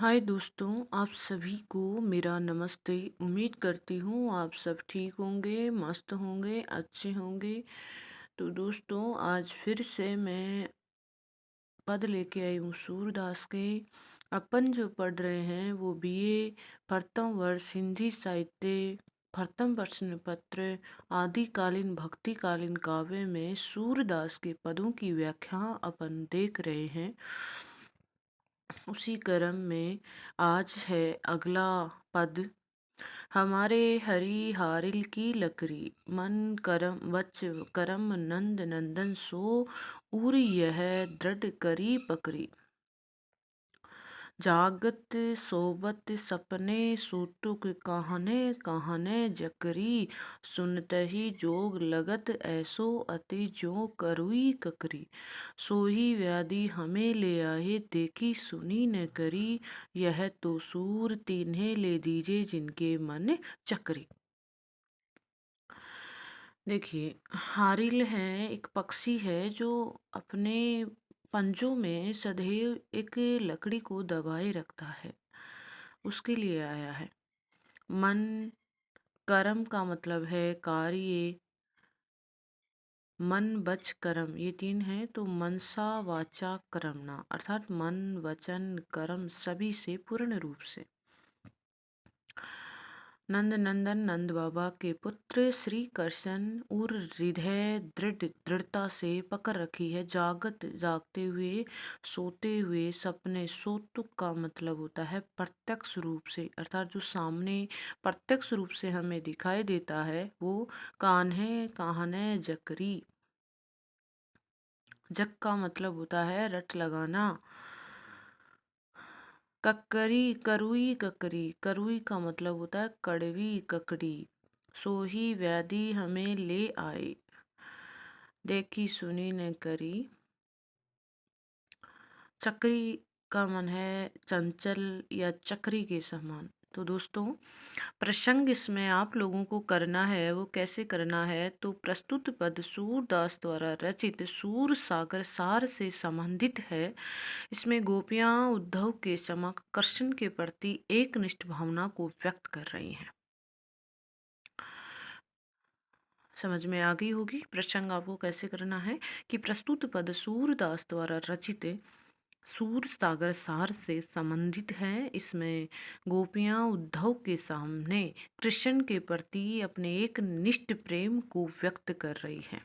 हाय दोस्तों, आप सभी को मेरा नमस्ते। उम्मीद करती हूँ आप सब ठीक होंगे, मस्त होंगे, अच्छे होंगे। तो दोस्तों, आज फिर से मैं पद लेके आई हूँ सूरदास के। अपन जो पढ़ रहे हैं वो बीए प्रथम वर्ष हिंदी साहित्य प्रथम प्रश्न पत्र आदिकालीन भक्तिकालीन काव्य में सूरदास के पदों की व्याख्या अपन देख रहे हैं। उसी क्रम में आज है अगला पद। हमारे हरि हारिल की लकड़ी मन करम वच करम नंद नंदन सो उर यह दृढ़ करी पकड़ी। जागत सोबत सपने सूतुक कहने कहने जकरी सुनत ही जोग लगत ऐसो अति जो करुई ककरी। सोही व्याधि हमें ले आए देखी सुनी न करी यह तो सूर तिन्हें ले दीजे जिनके मन चकरी। देखिए, हारिल है एक पक्षी है जो अपने पंजों में सदैव एक लकड़ी को दबाए रखता है, उसके लिए आया है। मन कर्म का मतलब है कार्य, मन वच कर्म ये तीन है तो मनसा वाचा कर्मणा अर्थात मन वचन कर्म सभी से पूर्ण रूप से। नंद नंदन नंद बाबा के पुत्र श्री कृष्ण और हृदय दृढ़ता से पकड़ रखी है। जागत जागते हुए, सोते हुए सपने। सोतुक का मतलब होता है प्रत्यक्ष रूप से, अर्थात जो सामने प्रत्यक्ष रूप से हमें दिखाई देता है वो। कान्हे काहने जकरी, जक का मतलब होता है रट लगाना। ककरी करुई ककरी, करुई का मतलब होता है कड़वी ककड़ी। सोही व्याधि हमें ले आए देखी सुनी न करी। चक्री का मन है चंचल या चक्री के समान। तो दोस्तों, प्रसंग इसमें आप लोगों को करना है वो कैसे करना है, तो प्रस्तुत पद सूरदास द्वारा रचित सूर सागर सार से संबंधित है। इसमें गोपियां उद्धव के समक्ष कृष्ण के प्रति एक निष्ठ भावना को व्यक्त कर रही हैं। समझ में आ गई होगी प्रसंग आपको कैसे करना है कि प्रस्तुत पद सूरदास द्वारा रचित सूर सागर सार से संबंधित है। इसमें गोपियां उद्धव के सामने कृष्ण के प्रति अपने एक निष्ठ प्रेम को व्यक्त कर रही हैं।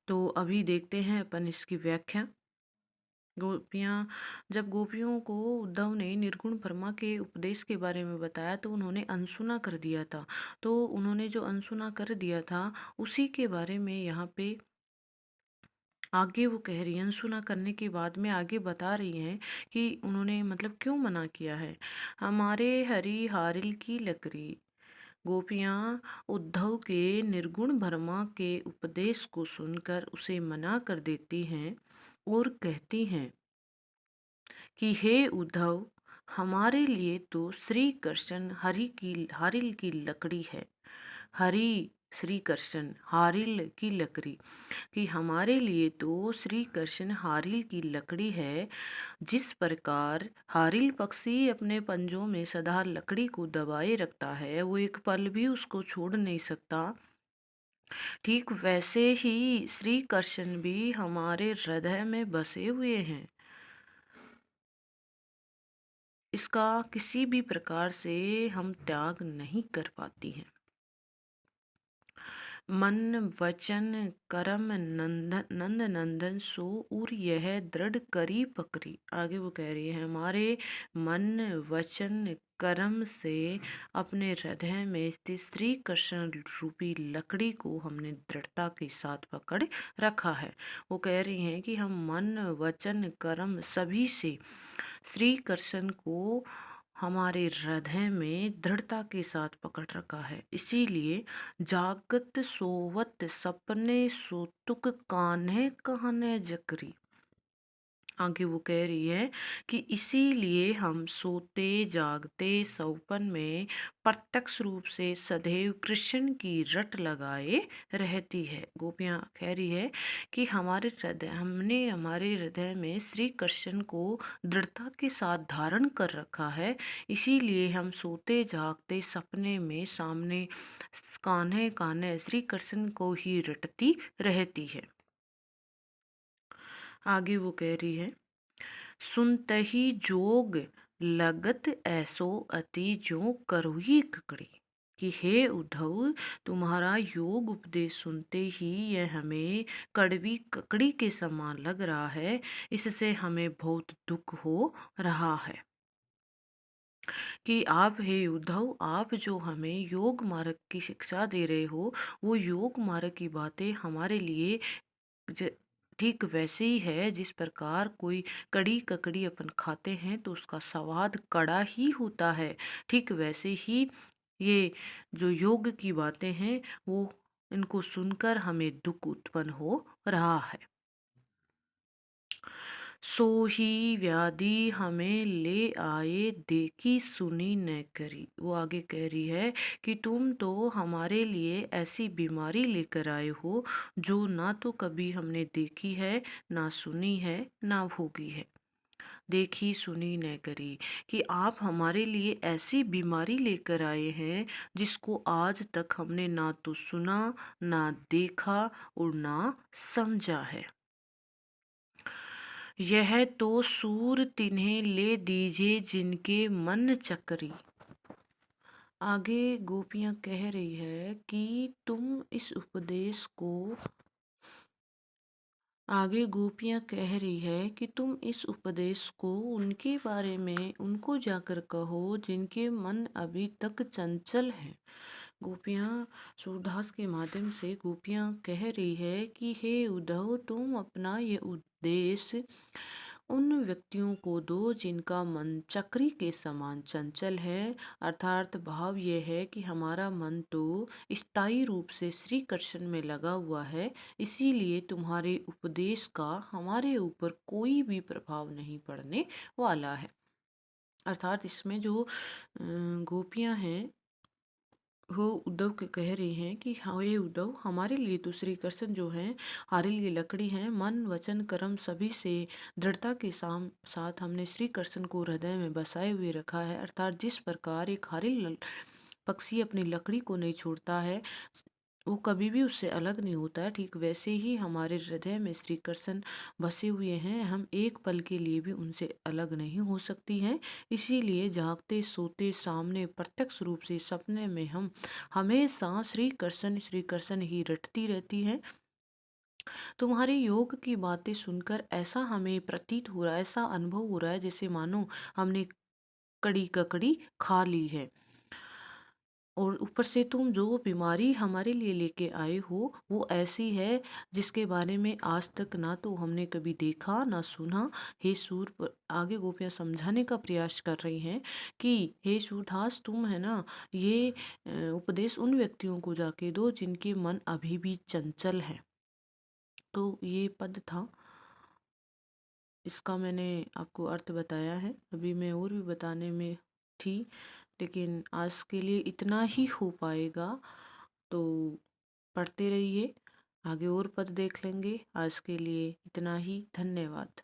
तो अभी देखते हैं अपन इसकी व्याख्या। गोपियाँ जब गोपियों को उद्धव ने निर्गुण ब्रह्मा के उपदेश के बारे में बताया तो उन्होंने अनसुना कर दिया था। तो उन्होंने जो अनसुना कर दिया था उसी के बारे में यहाँ पे आगे वो कह रही हैं। अनसुना करने के बाद में आगे बता रही हैं कि उन्होंने मतलब क्यों मना किया है। हमारे हरि हारिल की लकड़ी, गोपियाँ उद्धव के निर्गुण ब्रह्मा के उपदेश को सुनकर उसे मना कर देती हैं और कहती हैं कि हे उद्धव, हमारे लिए तो श्री कृष्ण हारिल की लकड़ी है। हरि श्री कृष्ण हारिल की लकड़ी, कि हमारे लिए तो श्री कृष्ण हारिल की लकड़ी है। जिस प्रकार हारिल पक्षी अपने पंजों में सदा लकड़ी को दबाए रखता है, वो एक पल भी उसको छोड़ नहीं सकता, ठीक वैसे ही श्री कृष्ण भी हमारे हृदय में बसे हुए हैं। इसका किसी भी प्रकार से हम त्याग नहीं कर पाती हैं। मन वचन कर्म नंद नंदन सो उर यह दृढ़ करी पकड़ी। आगे वो कह रही है हमारे मन वचन कर्म से अपने हृदय में स्थित श्री कृष्ण रूपी लकड़ी को हमने दृढ़ता के साथ पकड़ रखा है। वो कह रही हैं कि हम मन वचन कर्म सभी से श्री कृष्ण को हमारे हृदय में दृढ़ता के साथ पकड़ रखा है। इसीलिए जागत सोवत सपने सोतुक कान्हे कहने जकरी। आगे वो कह रही है कि इसीलिए हम सोते जागते सौपन में प्रत्यक्ष रूप से सदैव कृष्ण की रट लगाए रहती है। गोपियाँ कह रही है कि हमने हमारे हृदय में श्री कृष्ण को दृढ़ता के साथ धारण कर रखा है। इसीलिए हम सोते जागते सपने में सामने कान्हे कान्हे श्री कृष्ण को ही रटती रहती है। आगे वो कह रही है, सुनतहि जोग लगत ऐसो अति ज्यों करोही ककड़ी, कि हे उद्धव, तुम्हारा योग उपदेश सुनते ही यह हमें कड़वी ककड़ी के समान लग रहा है। इससे हमें बहुत दुख हो रहा है कि आप, हे उद्धव, आप जो हमें योग मार्ग की शिक्षा दे रहे हो, वो योग मार्ग की बातें हमारे लिए ज ठीक वैसे ही है जिस प्रकार कोई कड़ी ककड़ी अपन खाते हैं तो उसका स्वाद कड़ा ही होता है। ठीक वैसे ही ये जो योग की बातें हैं वो इनको सुनकर हमें दुख उत्पन्न हो रहा है। सो ही व्याधि हमें ले आए, देखी सुनी न करी। वो आगे कह रही है कि तुम तो हमारे लिए ऐसी बीमारी लेकर आए हो जो ना तो कभी हमने देखी है, ना सुनी है, ना भोगी है। देखी सुनी न करी, कि आप हमारे लिए ऐसी बीमारी लेकर आए हैं जिसको आज तक हमने ना तो सुना, ना देखा और ना समझा है। यह तो सूर तिन्हें ले दीजिए जिनके मन चकरी। आगे गोपियाँ कह रही है कि तुम इस उपदेश को आगे गोपियाँ कह रही है कि तुम इस उपदेश को उनके बारे में उनको जाकर कहो जिनके मन अभी तक चंचल हैं। गोपियाँ सूरदास के माध्यम से गोपियाँ कह रही है कि हे उद्धव, तुम अपना ये उपदेश उन व्यक्तियों को दो जिनका मन चक्री के समान चंचल है। अर्थात भाव यह है कि हमारा मन तो स्थायी रूप से श्री कृष्ण में लगा हुआ है, इसीलिए तुम्हारे उपदेश का हमारे ऊपर कोई भी प्रभाव नहीं पड़ने वाला है। अर्थात इसमें जो गोपियाँ हैं वो उद्धव के कह रही हैं कि हाँ, ये उद्धव, हमारे लिए तो श्री कृष्ण जो हैं हमारे लिए लकड़ी हैं। मन वचन कर्म सभी से दृढ़ता के साथ हमने श्री कृष्ण को हृदय में बसाए हुए रखा है। अर्थात जिस प्रकार एक पक्षी अपनी लकड़ी को नहीं छोड़ता है, वो कभी भी उससे अलग नहीं होता है, ठीक वैसे ही हमारे हृदय में श्री कृष्ण बसे हुए हैं। हम एक पल के लिए भी उनसे अलग नहीं हो सकती हैं। इसीलिए जागते सोते सामने प्रत्यक्ष रूप से सपने में हम हमेशा श्री कृष्ण ही रटती रहती हैं। तुम्हारे योग की बातें सुनकर ऐसा हमें प्रतीत हो रहा है, ऐसा अनुभव हो रहा है जैसे मानो हमने कड़ी ककड़ी खा ली है। और ऊपर से तुम जो बीमारी हमारे लिए लेके आए हो वो ऐसी है जिसके बारे में आज तक ना तो हमने कभी देखा ना सुना। हे आगे गोपियाँ समझाने का प्रयास कर रही हैं कि हे सूरदास, तुम है ना, ये उपदेश उन व्यक्तियों को जाके दो जिनके मन अभी भी चंचल है। तो ये पद था, इसका मैंने आपको अर्थ बताया है। अभी मैं और भी बताने में थी, लेकिन आज के लिए इतना ही हो पाएगा। तो पढ़ते रहिए, आगे और पद देख लेंगे। आज के लिए इतना ही। धन्यवाद।